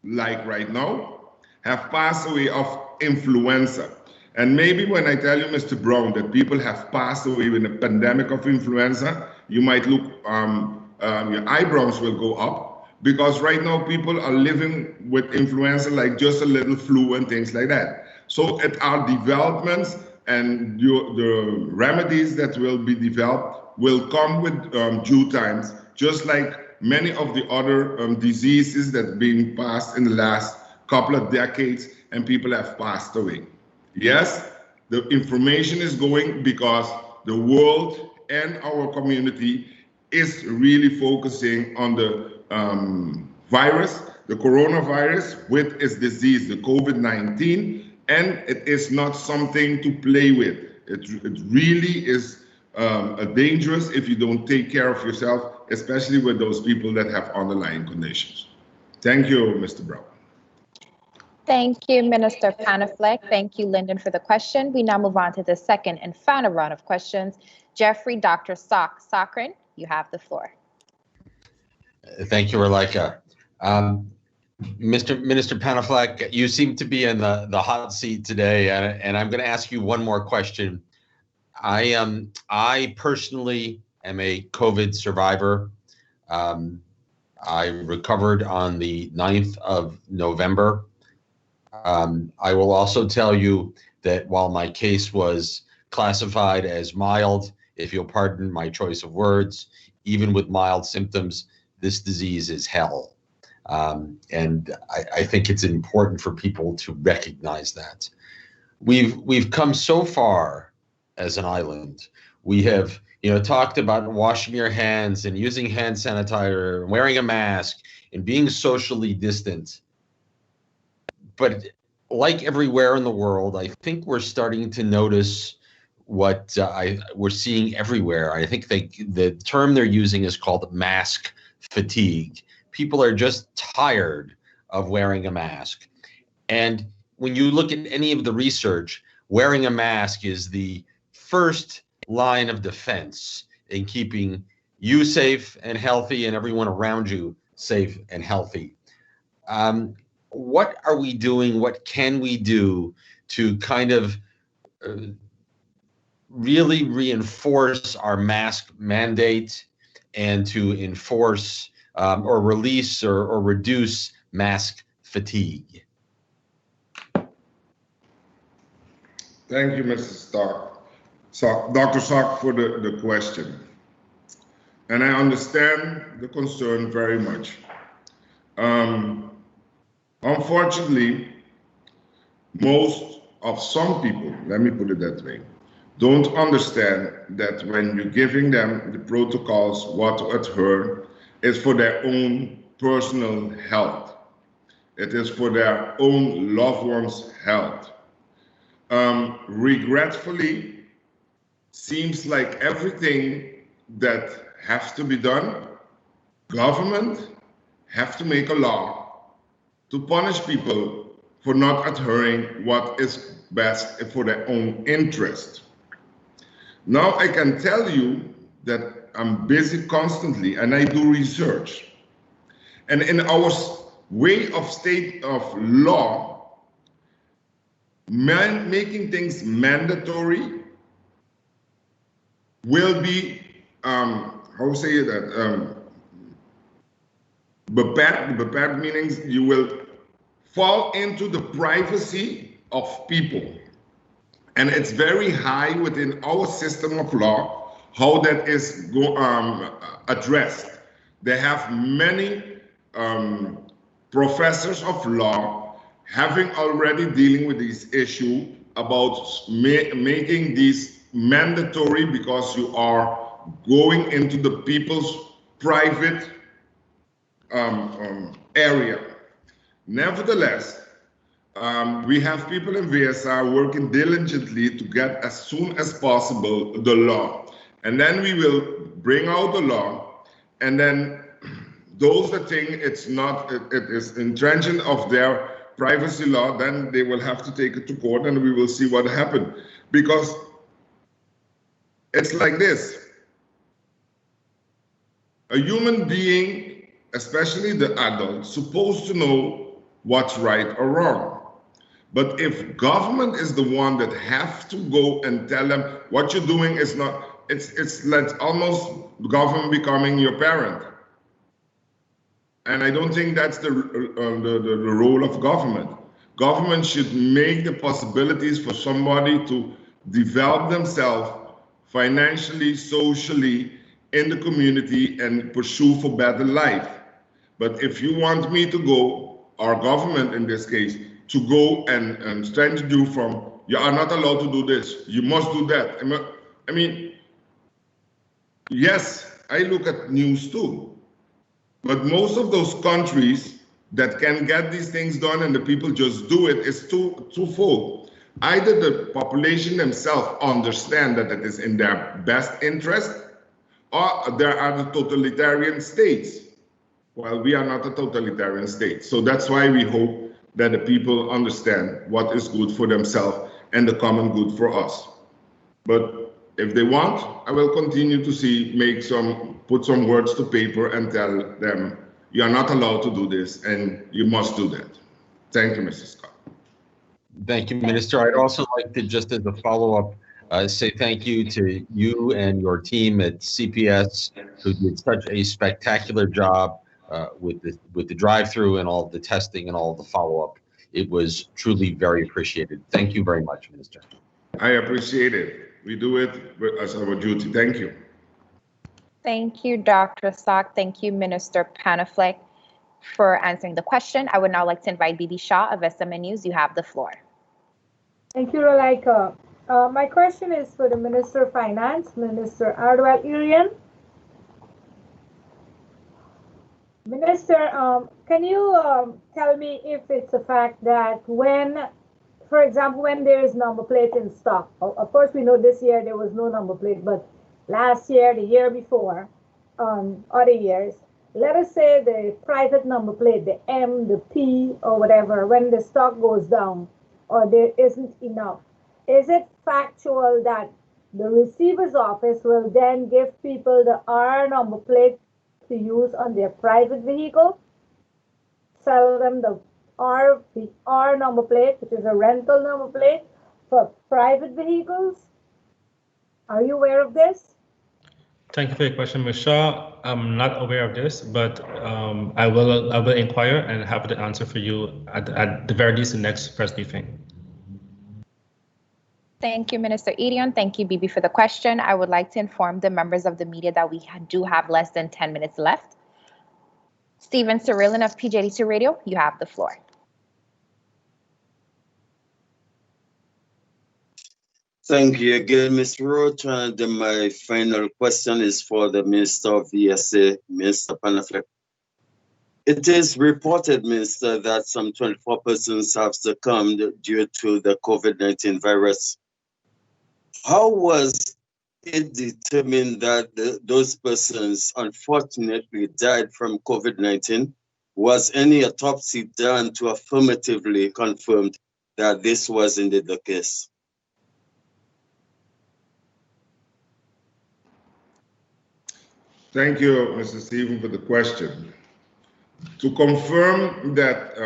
like right now, have passed away of influenza. And maybe when I tell you, Mr. Brown, that people have passed away in a pandemic of influenza, you might look, your eyebrows will go up, because right now people are living with influenza like just a little flu and things like that. So it are developments, and the remedies that will be developed will come with due times, just like many of the other diseases that have been passed in the last couple of decades, and people have passed away. Yes, the information is going because the world and our community is really focusing on the virus, the coronavirus with its disease, the COVID-19, and it is not something to play with. It really is dangerous if you don't take care of yourself, especially with those people that have underlying conditions. Thank you, Mr. Brown. Thank you, Minister Pantouflet. Thank you, Lyndon, for the question. We now move on to the second and final round of questions. Jeffrey Dr. Sochren, you have the floor. Thank you, Relika. Minister Panafleck, you seem to be in the hot seat today, and I'm going to ask you one more question. I personally am a COVID survivor. I recovered on the 9th of November. I will also tell you that while my case was classified as mild, if you'll pardon my choice of words, even with mild symptoms, this disease is hell. And I think it's important for people to recognize that. We've come so far as an island. We have, talked about washing your hands and using hand sanitizer, and wearing a mask and being socially distant. But like everywhere in the world, I think we're starting to notice what we're seeing everywhere. I think the term they're using is called mask fatigue. People are just tired of wearing a mask. And when you look at any of the research, wearing a mask is the first line of defense in keeping you safe and healthy and everyone around you safe and healthy. What are we doing? What can we do to kind of really reinforce our mask mandate and to enforce or release or reduce mask fatigue? Thank you, Mr. Dr. Sock, for the question. And I understand the concern very much. Unfortunately, most of some people, let me put it that way, don't understand that when you're giving them the protocols, what to adhere, is for their own personal health. It is for their own loved ones' health. Regretfully, seems like everything that has to be done, government have to make a law to punish people for not adhering what is best for their own interest. Now I can tell you that I'm busy constantly and I do research. And in our way of state of law, making things mandatory will be, how say that, bad meanings, you will fall into the privacy of people. And it's very high within our system of law how that is addressed. They have many professors of law having already dealing with this issue about making these mandatory because you are going into the people's private area. Nevertheless, we have people in VSR working diligently to get as soon as possible the law. And then we will bring out the law, and then those that think it's not, it is entrenching of their privacy law, then they will have to take it to court and we will see what happened. Because it's like this. A human being, especially the adult, supposed to know what's right or wrong. But if government is the one that have to go and tell them what you're doing is not, it's like almost government becoming your parent. And I don't think that's the role of government. Government should make the possibilities for somebody to develop themselves financially, socially, in the community and pursue for better life. But if you want me to go, our government in this case, to go and trying to do from, you are not allowed to do this, you must do that. I mean, yes, I look at news too. But most of those countries that can get these things done and the people just do it is twofold. Either the population themselves understand that it is in their best interest, or there are the totalitarian states. Well, we are not a totalitarian state. So that's why we hope that the people understand what is good for themselves and the common good for us. But If they want, I will continue to put some words to paper and tell them, you are not allowed to do this and you must do that. Thank you, Mr. Scott. Thank you, Minister. I'd also like to, just as a follow-up, say thank you to you and your team at CPS, who did such a spectacular job with the drive-through and all the testing and all the follow-up. It was truly very appreciated. Thank you very much, Minister. I appreciate it. We do it as our duty. Thank you. Thank you, Dr. Sock. Thank you, Minister Panafleck, for answering the question. I would now like to invite Bibi Shah of SMN News. You have the floor. Thank you, Rolaika. My question is for the Minister of Finance, Minister Ardwell Irian. Minister, can you tell me if it's a fact that when, for example, when there is number plate in stock, of course we know this year there was no number plate, but last year, the year before, other years, let us say the private number plate, the M, the P, or whatever, when the stock goes down or there isn't enough, is it factual that the receiver's office will then give people the R number plate to use on their private vehicle, sell them the R number plate, which is a rental number plate for private vehicles? Are you aware of this? Thank you for your question, Ms. Shaw. I'm not aware of this, but I will inquire and have the answer for you at the very least the next press briefing. Thank you, Minister Irian. Thank you, Bibi, for the question. I would like to inform the members of the media that we do have less than 10 minutes left. Stephen Cyrilin of PJD2 Radio, you have the floor. Thank you again, Mr. Roach. And my final question is for the Minister of VSA, Mr. Panafleck. It is reported, Minister, that some 24 persons have succumbed due to the COVID-19 virus. How was it determined that those persons unfortunately died from COVID-19? Was any autopsy done to affirmatively confirm that this was indeed the case? Thank you, Mr. Stephen, for the question. To confirm that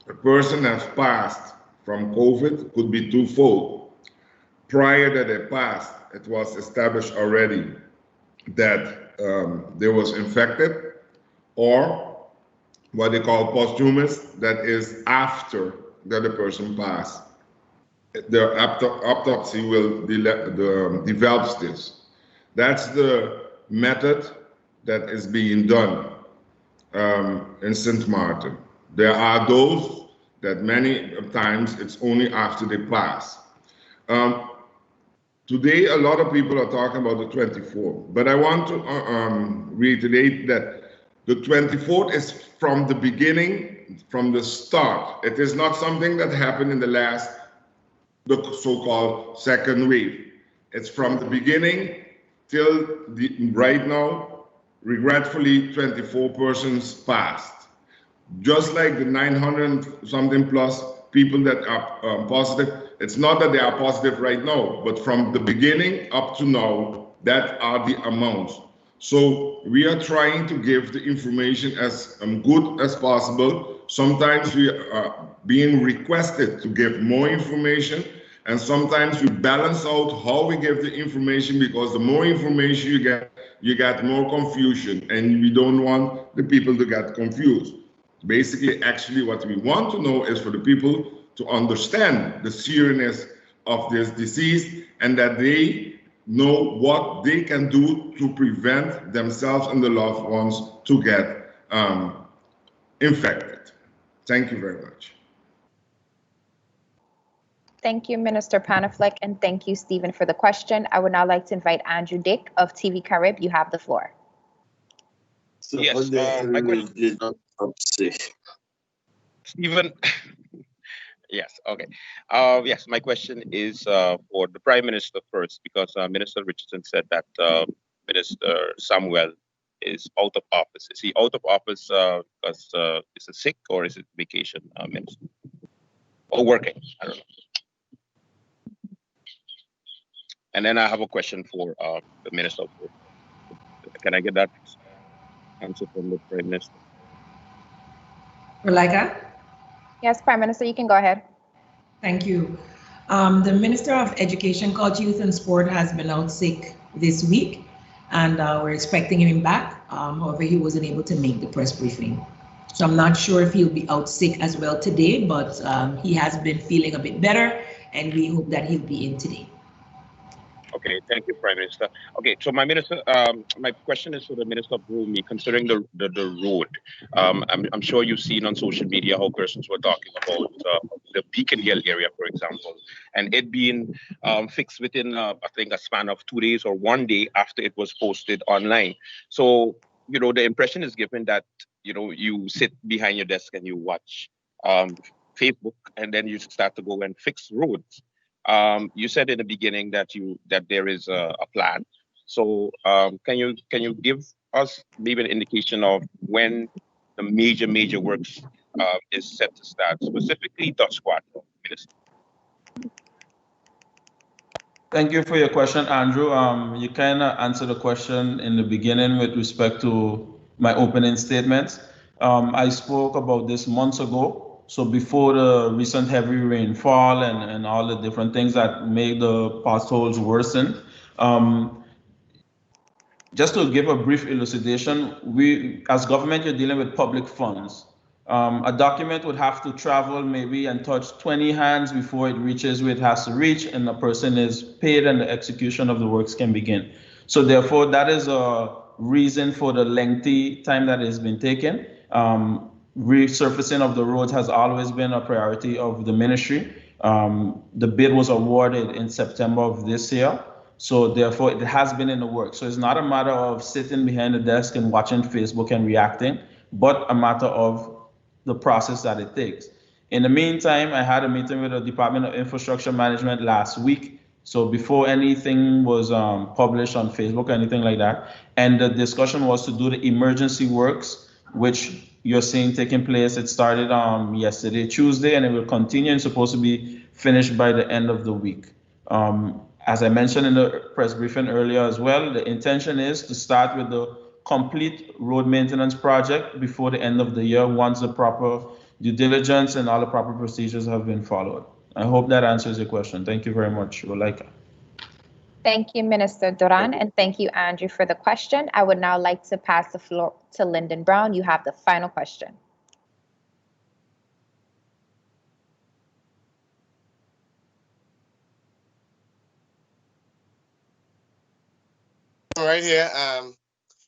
a person has passed from COVID could be twofold. Prior that they passed, it was established already that they was infected, or what they call posthumous, that is after that the person passed. The autopsy will develop this. That's the method that is being done in St. Martin. There are those that many times it's only after they pass. Today, a lot of people are talking about the 24th, but I want to reiterate that the 24th is from the beginning, from the start. It is not something that happened in the so-called second wave. It's from the beginning till right now. Regretfully, 24 persons passed. Just like the 900 something plus people that are positive, it's not that they are positive right now, but from the beginning up to now, that are the amounts. So we are trying to give the information as good as possible. Sometimes we are being requested to give more information, and sometimes we balance out how we give the information, because the more information you get more confusion, and we don't want the people to get confused. Basically, actually, what we want to know is for the people to understand the seriousness of this disease, and that they know what they can do to prevent themselves and the loved ones to get infected. Thank you very much. Thank you, Minister Panafleck, and thank you, Stephen, for the question. I would now like to invite Andrew Dick of TV Carib. You have the floor. So Yes, my question, Stephen. Yes, okay. Yes, my question is for the Prime Minister first, because Minister Richardson said that Minister Samuel is out of office. Is he out of office because is it sick, or is it vacation, Minister? Or working? I don't know. And then I have a question for the Minister of Road. Can I get that answer from the Prime Minister? Rolika? Yes, Prime Minister, you can go ahead. Thank you. The Minister of Education, Culture, Youth and Sport has been out sick this week, and we're expecting him back. However, he wasn't able to make the press briefing. So I'm not sure if he'll be out sick as well today, but he has been feeling a bit better, and we hope that he'll be in today. Okay, thank you, Prime Minister. Okay, so my minister, my question is for the Minister of Road, considering the road. I'm sure you've seen on social media how persons were talking about the Beacon Hill area, for example, and it being fixed within, I think, a span of 2 days or 1 day after it was posted online. So, you know, the impression is given that, you know, you sit behind your desk and you watch Facebook, and then you start to go and fix roads. You said in the beginning that there is a plan. So can you give us maybe an indication of when the major works is set to start, specifically Dutch Quarter, Minister? Thank you for your question, Andrew. You kind of answered the question in the beginning with respect to my opening statements. I spoke about this months ago. So before the recent heavy rainfall and all the different things that made the potholes worsen, just to give a brief elucidation, we, as government, you're dealing with public funds. A document would have to travel maybe and touch 20 hands before it reaches where it has to reach, and the person is paid and the execution of the works can begin. So therefore, that is a reason for the lengthy time that has been taken. Resurfacing of the roads has always been a priority of the ministry. The bid was awarded in September of this year. So therefore, it has been in the works. So it's not a matter of sitting behind the desk and watching Facebook and reacting, but a matter of the process that it takes. In the meantime, I had a meeting with the Department of Infrastructure Management last week. So before anything was published on Facebook or anything like that. And the discussion was to do the emergency works, which you're seeing taking place. It started yesterday, Tuesday, and it will continue and supposed to be finished by the end of the week. As I mentioned in the press briefing earlier as well, the intention is to start with the complete road maintenance project before the end of the year, once the proper due diligence and all the proper procedures have been followed. I hope that answers your question. Thank you very much, Rolika. Thank you, Minister Duran, and thank you, Andrew, for the question. I would now like to pass the floor to Lyndon Brown. You have the final question. Right here,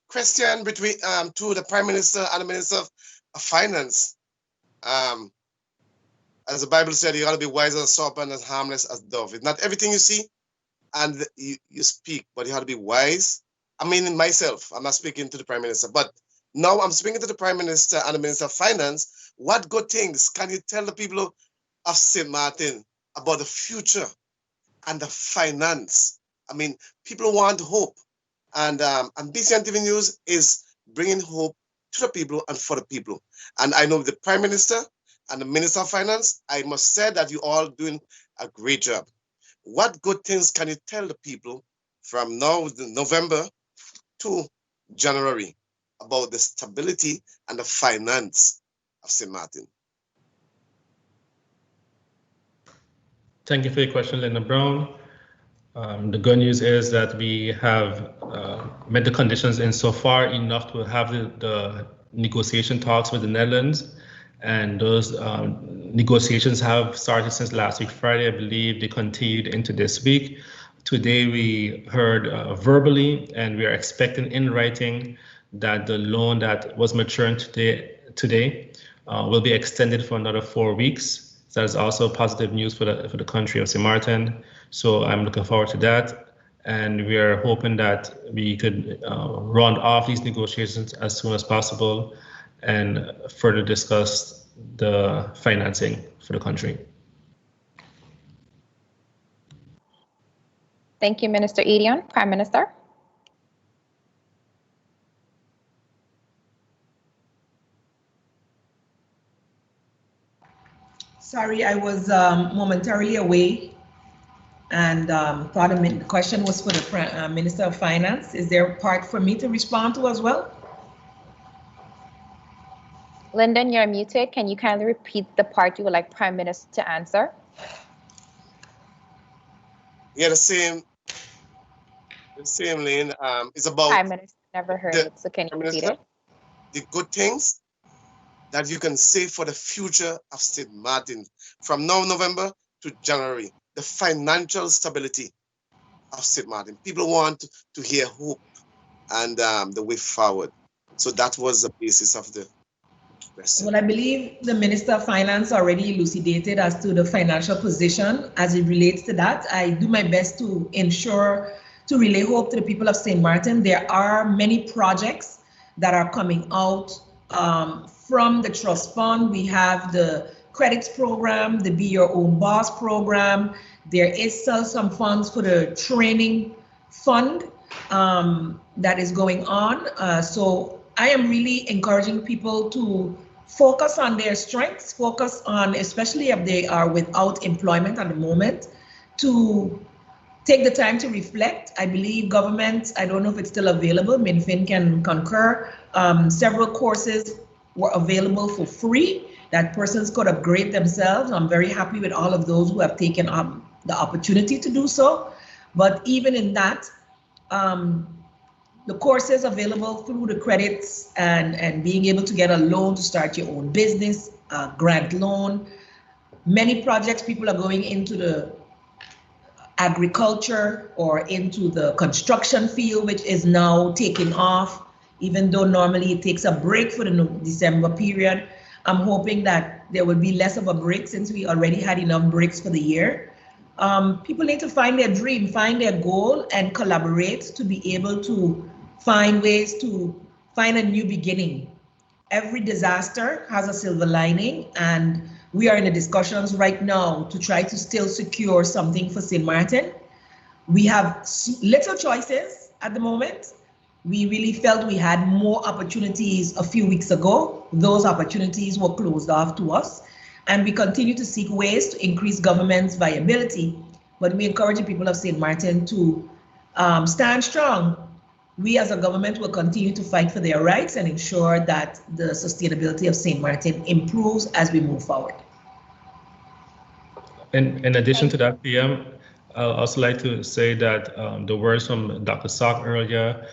question between to the Prime Minister and the Minister of Finance. As the Bible said, you gotta be wise as a serpent and harmless as a dove. It's not everything you see and you speak, but you have to be wise. I mean, myself, I'm not speaking to the Prime Minister, but now I'm speaking to the Prime Minister and the Minister of Finance. What good things can you tell the people of St. Martin about the future and the finance? I mean, people want hope, and BCN TV News is bringing hope to the people and for the people. And I know the Prime Minister and the Minister of Finance, I must say that you all doing a great job. What good things can you tell the people from now, November to January, about the stability and the finance of St. Martin? Thank you for your question, Linda Brown. The good news is that we have met the conditions insofar enough to have the negotiation talks with the Netherlands. And those negotiations have started since last week, Friday. I believe they continued into this week. Today we heard verbally, and we are expecting in writing that the loan that was maturing today will be extended for another 4 weeks. So that is also positive news for the country of St. Martin. So I'm looking forward to that. And we are hoping that we could round off these negotiations as soon as possible and further discuss the financing for the country. Thank you, Minister Edion. Prime Minister. Sorry, I was momentarily away And thought the question was for the Minister of Finance. Is there a part for me to respond to as well? Lyndon, you're muted. Can you kindly repeat the part you would like Prime Minister to answer? Yeah, the same lane. It's about Prime Minister never heard it, so can you repeat it? The good things that you can say for the future of St. Martin from now November to January, the financial stability of St. Martin. People want to hear hope and the way forward. So that was the basis of the question. Well, I believe the Minister of Finance already elucidated as to the financial position as it relates to that. I do my best to ensure to relay hope to the people of St. Martin. There are many projects that are coming out from the trust fund. We have the credits program, the Be Your Own Boss program. There is still some funds for the training fund that is going on. So I am really encouraging people to focus on their strengths, focus on, especially if they are without employment at the moment, to take the time to reflect. I believe government, I don't know if it's still available, MinFin can concur, several courses were available for free that persons could upgrade themselves. I'm very happy with all of those who have taken up the opportunity to do so. But even in that, the courses available through the credits and being able to get a loan to start your own business, a grant loan. Many projects, people are going into the agriculture or into the construction field, which is now taking off, even though normally it takes a break for the December period. I'm hoping that there will be less of a break since we already had enough breaks for the year. People need to find their dream, find their goal, and collaborate to be able to find ways to find a new beginning. Every disaster has a silver lining, and we are in the discussions right now to try to still secure something for St. Martin. We have little choices at the moment. We really felt we had more opportunities a few weeks ago. Those opportunities were closed off to us, and we continue to seek ways to increase government's viability. But we encourage the people of St. Martin to stand strong. We as a government will continue to fight for their rights and ensure that the sustainability of St. Martin improves as we move forward. In addition to that, PM, I'd also like to say that the words from Dr. Sock earlier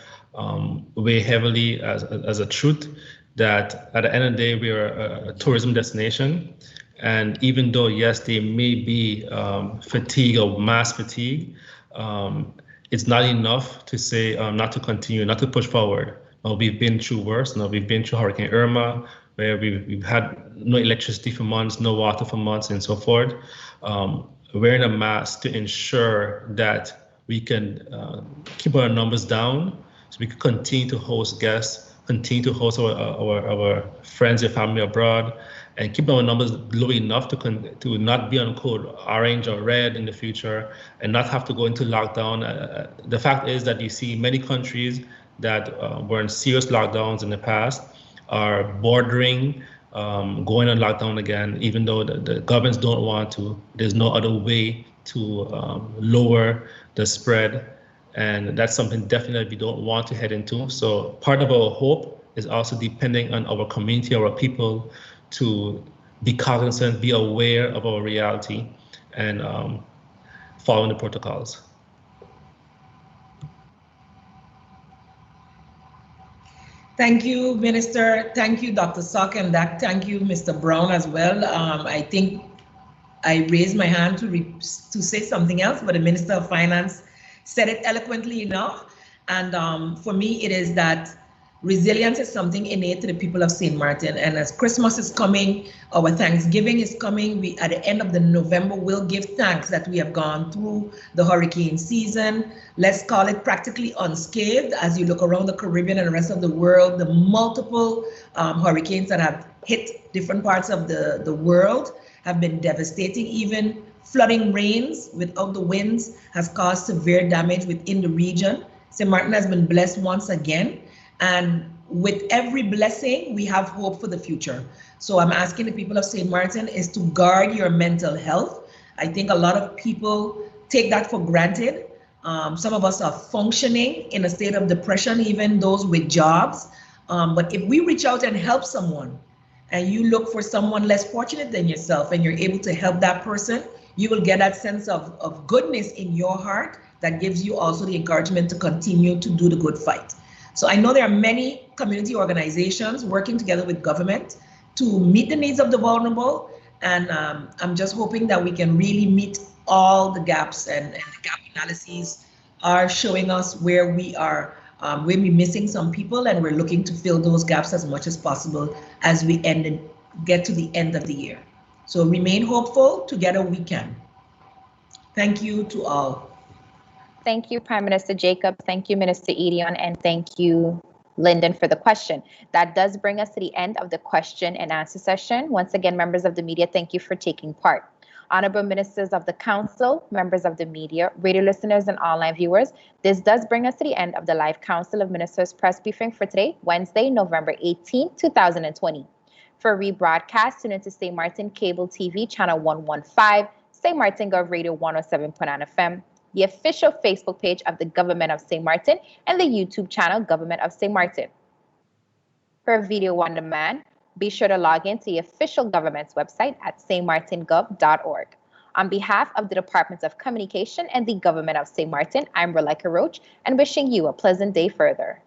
weigh heavily as a truth that at the end of the day, we are a tourism destination. And even though, yes, there may be fatigue or mass fatigue, it's not enough to say not to continue, not to push forward. We've been through worse. We've been through Hurricane Irma, where we've had no electricity for months, no water for months, and so forth. Wearing a mask to ensure that we can keep our numbers down, so we can continue to host guests, continue to host our friends and family abroad, and keep our numbers low enough to not be on code orange or red in the future and not have to go into lockdown. The fact is that you see many countries that were in serious lockdowns in the past are bordering going on lockdown again, even though the governments don't want to. There's no other way to lower the spread. And that's something definitely we don't want to head into. So part of our hope is also depending on our community, our people, to be cognizant, be aware of our reality, and following the protocols. Thank you, Minister. Thank you, Dr. Sock, and thank you, Mr. Brown, as well. I think I raised my hand to say something else, but the Minister of Finance said it eloquently enough. And for me, it is that resilience is something innate to the people of St. Martin. And as Christmas is coming, our Thanksgiving is coming, we at the end of the November will give thanks that we have gone through the hurricane season. Let's call it practically unscathed. As you look around the Caribbean and the rest of the world, the multiple hurricanes that have hit different parts of the world have been devastating. Even flooding rains without the winds has caused severe damage within the region. St. Martin has been blessed once again. And with every blessing, we have hope for the future. So I'm asking the people of St. Martin is to guard your mental health. I think a lot of people take that for granted. Some of us are functioning in a state of depression, even those with jobs. But if we reach out and help someone, and you look for someone less fortunate than yourself, and you're able to help that person, you will get that sense of goodness in your heart that gives you also the encouragement to continue to do the good fight. So I know there are many community organizations working together with government to meet the needs of the vulnerable. And I'm just hoping that we can really meet all the gaps, and the gap analyses are showing us where we are, where we're missing some people, and we're looking to fill those gaps as much as possible as we get to the end of the year. So remain hopeful, together we can. Thank you to all. Thank you, Prime Minister Jacob. Thank you, Minister Edion, and thank you, Lyndon, for the question. That does bring us to the end of the question and answer session. Once again, members of the media, thank you for taking part. Honorable Ministers of the Council, members of the media, radio listeners, and online viewers, this does bring us to the end of the live Council of Ministers press briefing for today, Wednesday, November 18, 2020. For rebroadcast, tune into St. Martin Cable TV, channel 115, St. Martin Gov Radio 107.9 FM, the official Facebook page of the Government of St. Martin, and the YouTube channel Government of St. Martin. For video on demand, be sure to log in to the official government's website at stmartingov.org. On behalf of the Department of Communication and the Government of St. Martin, I'm Relika Roach, and wishing you a pleasant day further.